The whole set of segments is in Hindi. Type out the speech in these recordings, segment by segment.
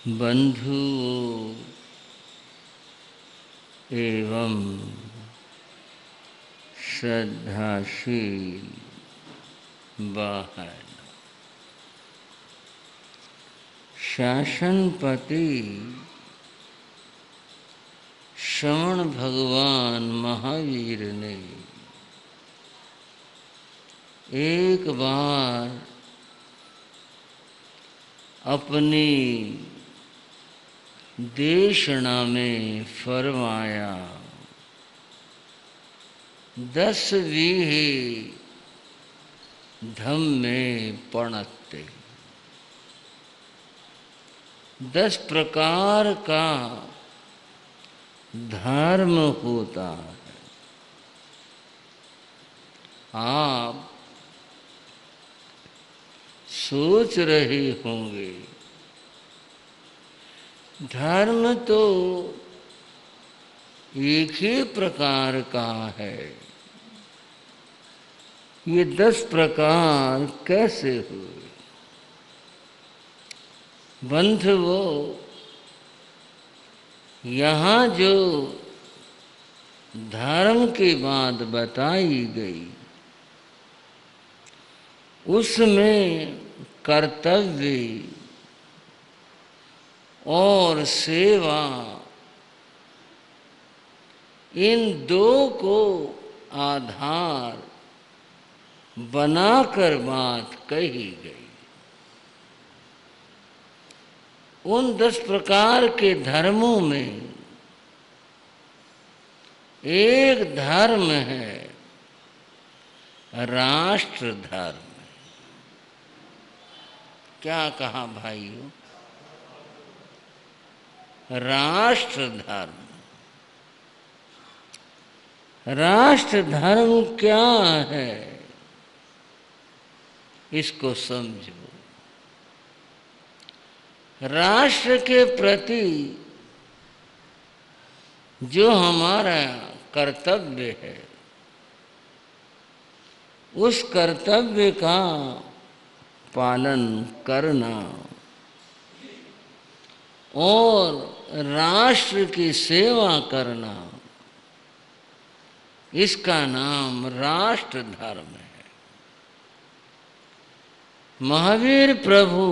बंधुओं एवं श्रद्धाशील बहन, शासनपति श्रवण भगवान महावीर ने एक बार अपनी देशना में फरमाया, 10 वीहे धम्मे पणत्ते। 10 प्रकार का धर्म होता है। आप सोच रहे होंगे धर्म तो एक ही प्रकार का है, ये 10 प्रकार कैसे हुए? बंधुओं, यहाँ जो धर्म की बात बताई गई उसमें कर्तव्य और सेवा, इन 2 को आधार बनाकर बात कही गई। उन 10 प्रकार के धर्मों में एक धर्म है राष्ट्र धर्म। क्या कहा भाइयों? राष्ट्र धर्म। राष्ट्र धर्म क्या है, इसको समझो। राष्ट्र के प्रति जो हमारा कर्तव्य है, उस कर्तव्य का पालन करना और राष्ट्र की सेवा करना, इसका नाम राष्ट्र धर्म है। महावीर प्रभु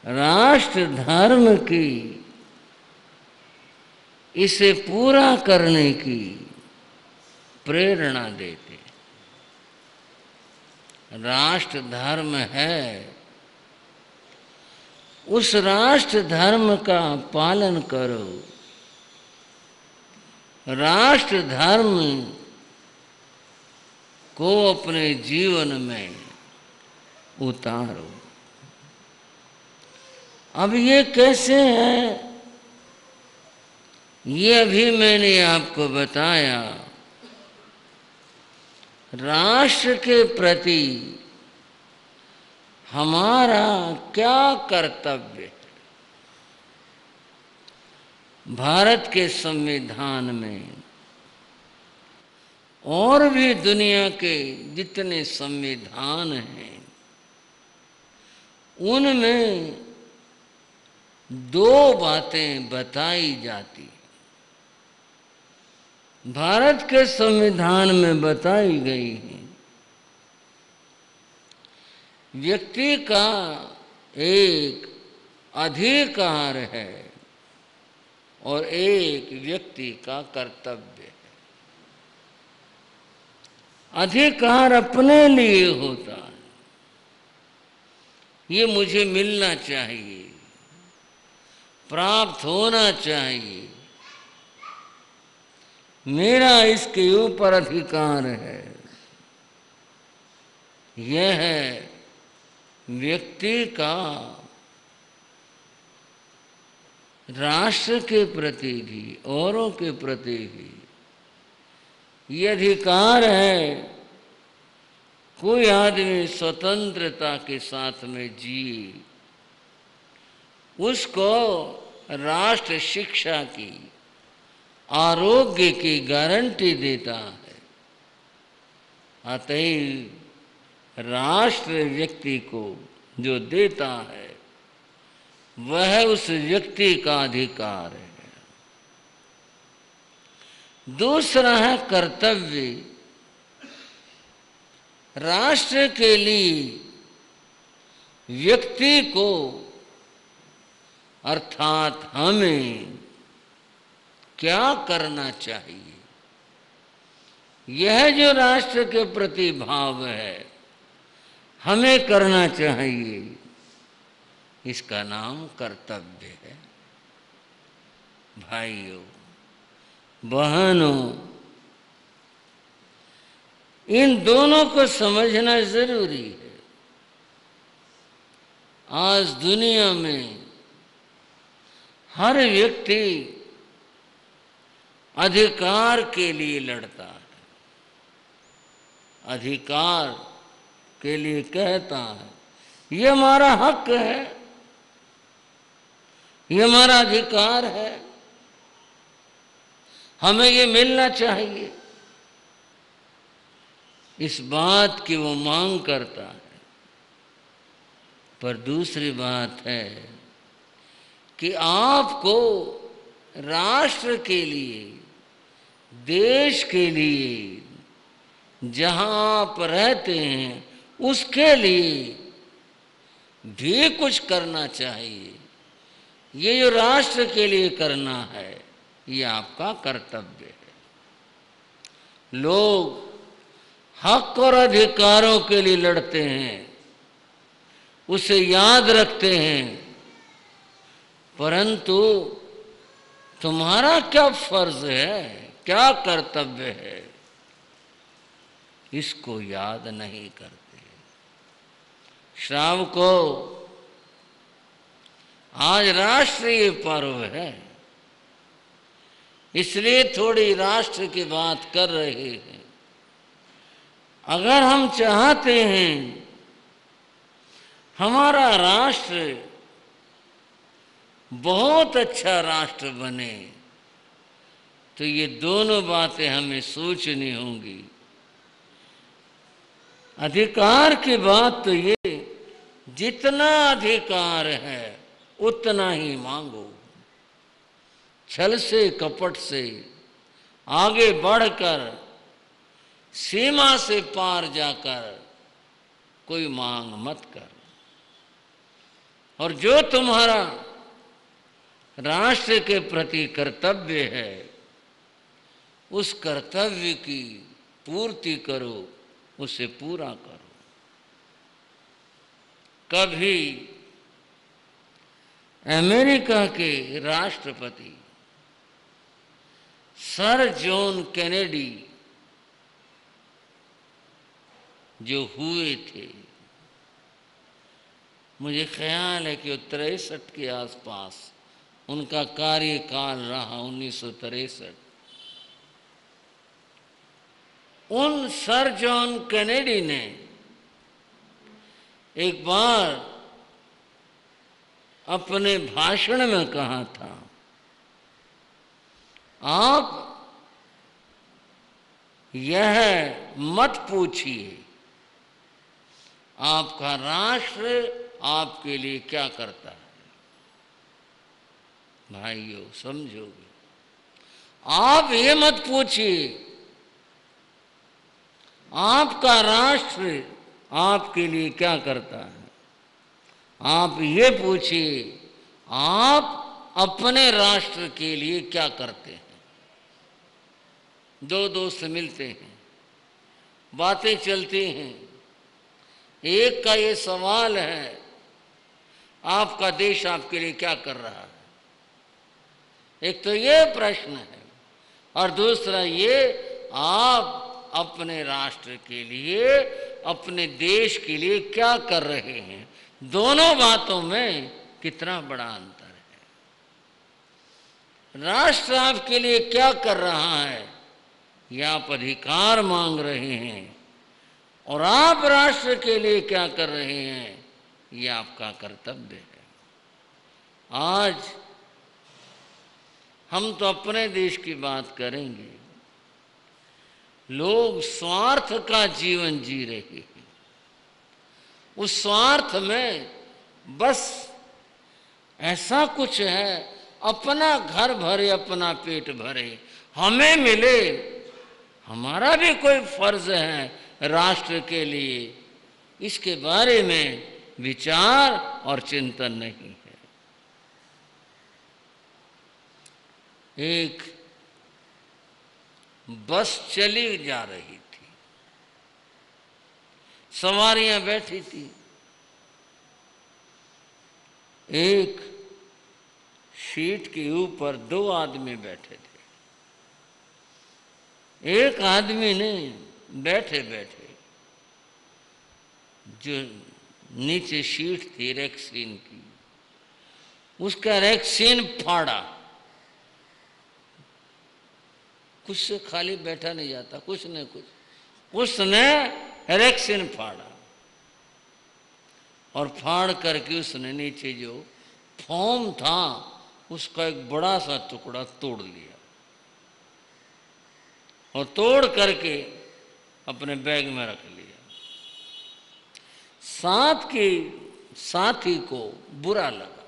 राष्ट्र धर्म की, इसे पूरा करने की प्रेरणा देते। राष्ट्र धर्म है, उस राष्ट्र धर्म का पालन करो, राष्ट्र धर्म को अपने जीवन में उतारो। अब ये कैसे है, ये अभी मैंने आपको बताया। राष्ट्र के प्रति हमारा क्या कर्तव्य है? भारत के संविधान में और भी दुनिया के जितने संविधान हैं, उनमें 2 बातें बताई जाती। भारत के संविधान में बताई गई है, व्यक्ति का एक अधिकार है और एक व्यक्ति का कर्तव्य है। अधिकार अपने लिए होता है, ये मुझे मिलना चाहिए, प्राप्त होना चाहिए, मेरा इसके ऊपर अधिकार है। यह है व्यक्ति का राष्ट्र के प्रति भी, औरों के प्रति भी ये अधिकार है। कोई आदमी स्वतंत्रता के साथ में जिए, उसको राष्ट्र शिक्षा की, आरोग्य की गारंटी देता है। अतएव राष्ट्र व्यक्ति को जो देता है वह उस व्यक्ति का अधिकार है। दूसरा है कर्तव्य। राष्ट्र के लिए व्यक्ति को अर्थात हमें क्या करना चाहिए, यह जो राष्ट्र के प्रति भाव है हमें करना चाहिए, इसका नाम कर्तव्य है। भाइयों बहनों, इन दोनों को समझना जरूरी है। आज दुनिया में हर व्यक्ति अधिकार के लिए लड़ता है, अधिकार के लिए कहता है ये हमारा हक है, ये हमारा अधिकार है, हमें ये मिलना चाहिए। इस बात की वो मांग करता है। पर दूसरी बात है कि आपको राष्ट्र के लिए, देश के लिए, जहां आप रहते हैं उसके लिए भी कुछ करना चाहिए। ये जो राष्ट्र के लिए करना है ये आपका कर्तव्य है। लोग हक और अधिकारों के लिए लड़ते हैं, उसे याद रखते हैं, परंतु तुम्हारा क्या फर्ज है, क्या कर्तव्य है, इसको याद नहीं करते। श्रावको, आज राष्ट्रीय पर्व है, इसलिए थोड़ी राष्ट्र की बात कर रहे हैं। अगर हम चाहते हैं हमारा राष्ट्र बहुत अच्छा राष्ट्र बने, तो ये दोनों बातें हमें सोचनी होंगी। अधिकार की बात तो ये, जितना अधिकार है उतना ही मांगो। छल से कपट से आगे बढ़कर सीमा से पार जाकर कोई मांग मत कर। और जो तुम्हारा राष्ट्र के प्रति कर्तव्य है उस कर्तव्य की पूर्ति करो, उसे पूरा करो। कभी अमेरिका के राष्ट्रपति सर जॉन कैनेडी जो हुए थे, मुझे ख्याल है कि 63 के आसपास उनका कार्यकाल रहा, 1963। उन सर जॉन कैनेडी ने एक बार अपने भाषण में कहा था, आप यह मत पूछिए आपका राष्ट्र आपके लिए क्या करता है। भाइयों समझोगे, आप ये मत पूछिए आपका राष्ट्र आपके लिए क्या करता है, आप ये पूछिए आप अपने राष्ट्र के लिए क्या करते हैं। दो दोस्त मिलते हैं, बातें चलती हैं, एक का ये सवाल है आपका देश आपके लिए क्या कर रहा है, एक तो ये प्रश्न है, और दूसरा ये आप अपने राष्ट्र के लिए, अपने देश के लिए क्या कर रहे हैं। दोनों बातों में कितना बड़ा अंतर है। राष्ट्र आपके लिए क्या कर रहा है, या आप अधिकार मांग रहे हैं, और आप राष्ट्र के लिए क्या कर रहे हैं, ये आपका कर्तव्य है। आज हम तो अपने देश की बात करेंगे, लोग स्वार्थ का जीवन जी रहे हैं। उस स्वार्थ में बस ऐसा कुछ है, अपना घर भरे अपना पेट भरे, हमें मिले, हमारा भी कोई फर्ज है राष्ट्र के लिए, इसके बारे में विचार और चिंतन नहीं है। एक बस चली जा रही थी, सवारियां बैठी थी, एक सीट के ऊपर 2 आदमी बैठे थे। एक आदमी ने बैठे बैठे जो नीचे सीट थी रैक्सीन की, उसका रैक्सीन फाड़ा। कुछ से खाली बैठा नहीं जाता, कुछ न कुछ उसने रैक्सीन फाड़ा, और फाड़ करके उसने नीचे जो फोम था उसका एक बड़ा सा टुकड़ा तोड़ लिया, और तोड़ करके अपने बैग में रख लिया। साथी को बुरा लगा,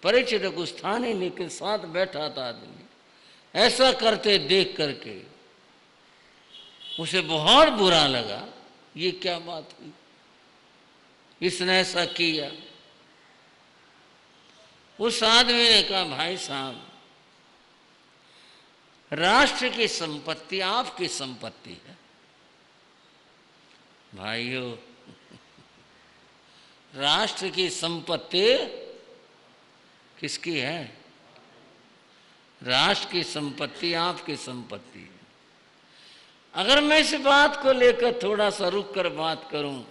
परिचित कुछ था नहीं, लेकिन साथ बैठा था आदमी, ऐसा करते देख करके उसे बहुत बुरा लगा। ये क्या बात हुई, इसने ऐसा किया। उस आदमी ने कहा, भाई साहब, राष्ट्र की संपत्ति आपकी संपत्ति है। भाइयों, राष्ट्र की संपत्ति किसकी है? राष्ट्र की संपत्ति आपकी संपत्ति है। अगर मैं इस बात को लेकर थोड़ा सा रुक कर बात करूं,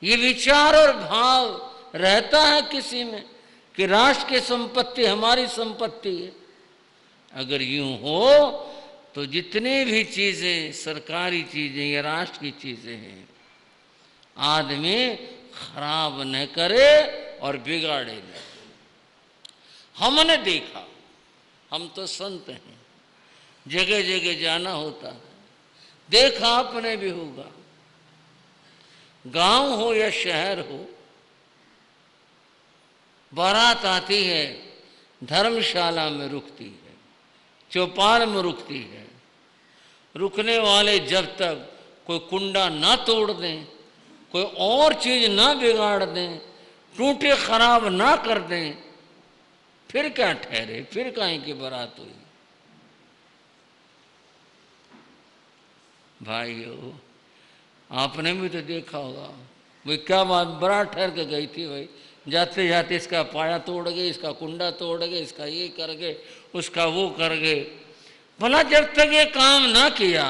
ये विचार और भाव रहता है किसी में कि राष्ट्र की संपत्ति हमारी संपत्ति है? अगर यूं हो तो जितनी भी चीजें सरकारी चीजें या राष्ट्र की चीजें हैं, आदमी खराब न करे और बिगाड़े न। हमने देखा, हम तो संत हैं, जगह जगह जाना होता है, देखा आपने भी होगा, गांव हो या शहर हो, बारात आती है, धर्मशाला में रुकती है, चौपाल में रुकती है। रुकने वाले जब तक कोई कुंडा ना तोड़ दें, कोई और चीज ना बिगाड़ दें, टूटे खराब ना कर दें, फिर क्या ठहरे, फिर काहे की बारात हुई। भाइयों, आपने भी तो देखा होगा, भाई क्या बात, बारात ठहर के गई थी, भाई जाते जाते इसका पाया तोड़ गए, इसका कुंडा तोड़ गए, इसका ये कर गए, उसका वो कर गए। भला जब तक ये काम ना किया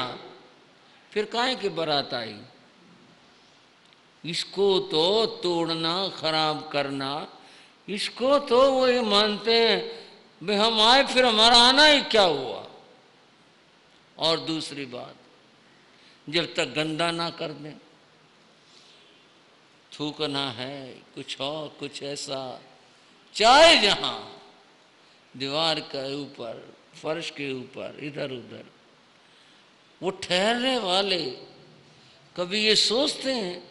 फिर काहे की बारात आई। इसको तो तोड़ना, खराब करना, इसको तो वो ये मानते हैं भाई हम आए फिर हमारा आना ही क्या हुआ। और दूसरी बात, जब तक गंदा ना कर दें, थूकना है, कुछ और कुछ ऐसा, चाहे जहां दीवार के ऊपर, फर्श के ऊपर, इधर उधर, वो ठहरने वाले कभी ये सोचते हैं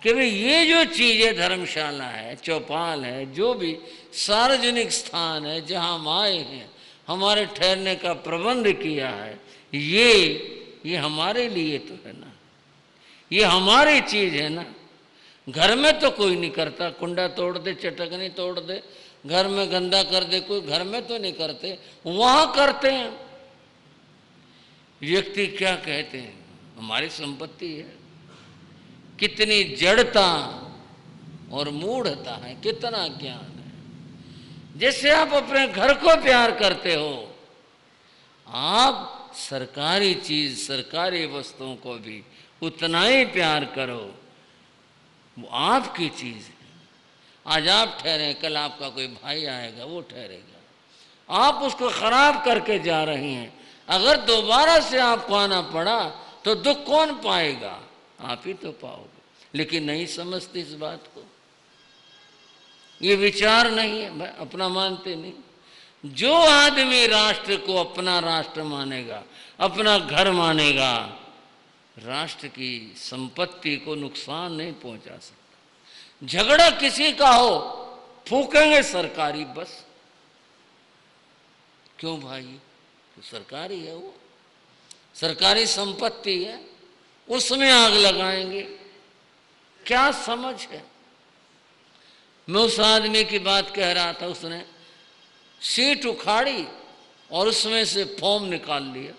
कि भाई ये जो चीज है, धर्मशाला है, चौपाल है, जो भी सार्वजनिक स्थान है जहां हम आए हैं, हमारे ठहरने का प्रबंध किया है, ये हमारे लिए तो है ना, ये हमारी चीज है ना। घर में तो कोई नहीं करता, कुंडा तोड़ दे, चटकनी तोड़ दे, घर में गंदा कर दे कोई, घर में तो नहीं करते, वहां करते हैं। व्यक्ति क्या कहते हैं, हमारी संपत्ति है। कितनी जड़ता और मूढ़ता है, कितना ज्ञान है। जैसे आप अपने घर को प्यार करते हो, आप सरकारी चीज, सरकारी वस्तुओं को भी उतना ही प्यार करो, वो आपकी चीज है। आज आप ठहरे, कल आपका कोई भाई आएगा, वो ठहरेगा, आप उसको खराब करके जा रही हैं। अगर दोबारा से आपको आना पड़ा तो दुख कौन पाएगा? आप ही तो पाओगे। लेकिन नहीं समझते इस बात को, ये विचार नहीं है, अपना मानते नहीं। जो आदमी राष्ट्र को अपना राष्ट्र मानेगा, अपना घर मानेगा, राष्ट्र की संपत्ति को नुकसान नहीं पहुंचा सकता। झगड़ा किसी का हो फूकेंगे सरकारी बस। क्यों भाई, तो सरकारी है, वो सरकारी संपत्ति है, उसमें आग लगाएंगे। क्या समझ है। मैं उस आदमी की बात कह रहा था, उसने सीट उखाड़ी और उसमें से फोम निकाल लिया।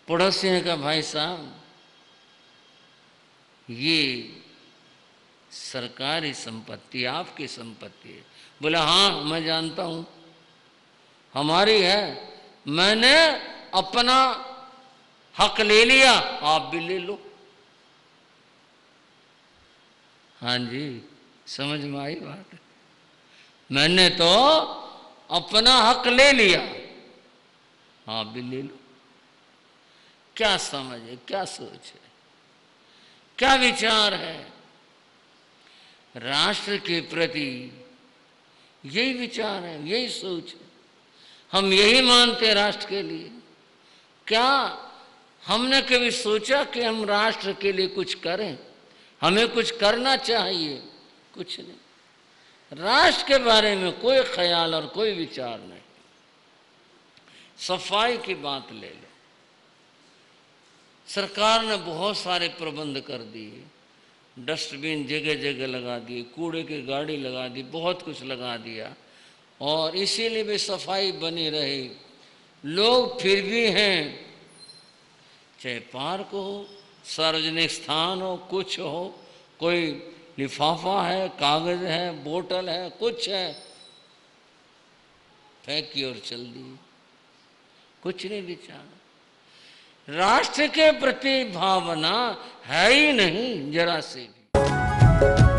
पड़ोसी ने कहा भाई साहब ये सरकारी संपत्ति, आपकी संपत्ति है। बोला हाँ मैं जानता हूं हमारी है, मैंने अपना हक ले लिया, आप भी ले लो। हाँ जी, समझ में आई बात। मैंने तो अपना हक ले लिया, आप भी ले लो। क्या समझ है, क्या सोच है, क्या विचार है। राष्ट्र के प्रति यही विचार है, यही सोच है। हम यही मानते हैं राष्ट्र के लिए। क्या हमने कभी सोचा कि हम राष्ट्र के लिए कुछ करें, हमें कुछ करना चाहिए? कुछ नहीं। राष्ट्र के बारे में कोई ख्याल और कोई विचार नहीं। सफाई की बात ले लो, सरकार ने बहुत सारे प्रबंध कर दिए, डस्टबिन जगह जगह लगा दिए, कूड़े की गाड़ी लगा दी, बहुत कुछ लगा दिया, और इसीलिए भी सफाई बनी रही। लोग फिर भी हैं, चाहे पार्क हो, सार्वजनिक स्थान हो, कुछ हो, कोई लिफाफा है, कागज है, बोतल है, कुछ है, फेंकी और चल दी, कुछ नहीं विचार। राष्ट्र के प्रति भावना है ही नहीं जरा से भी।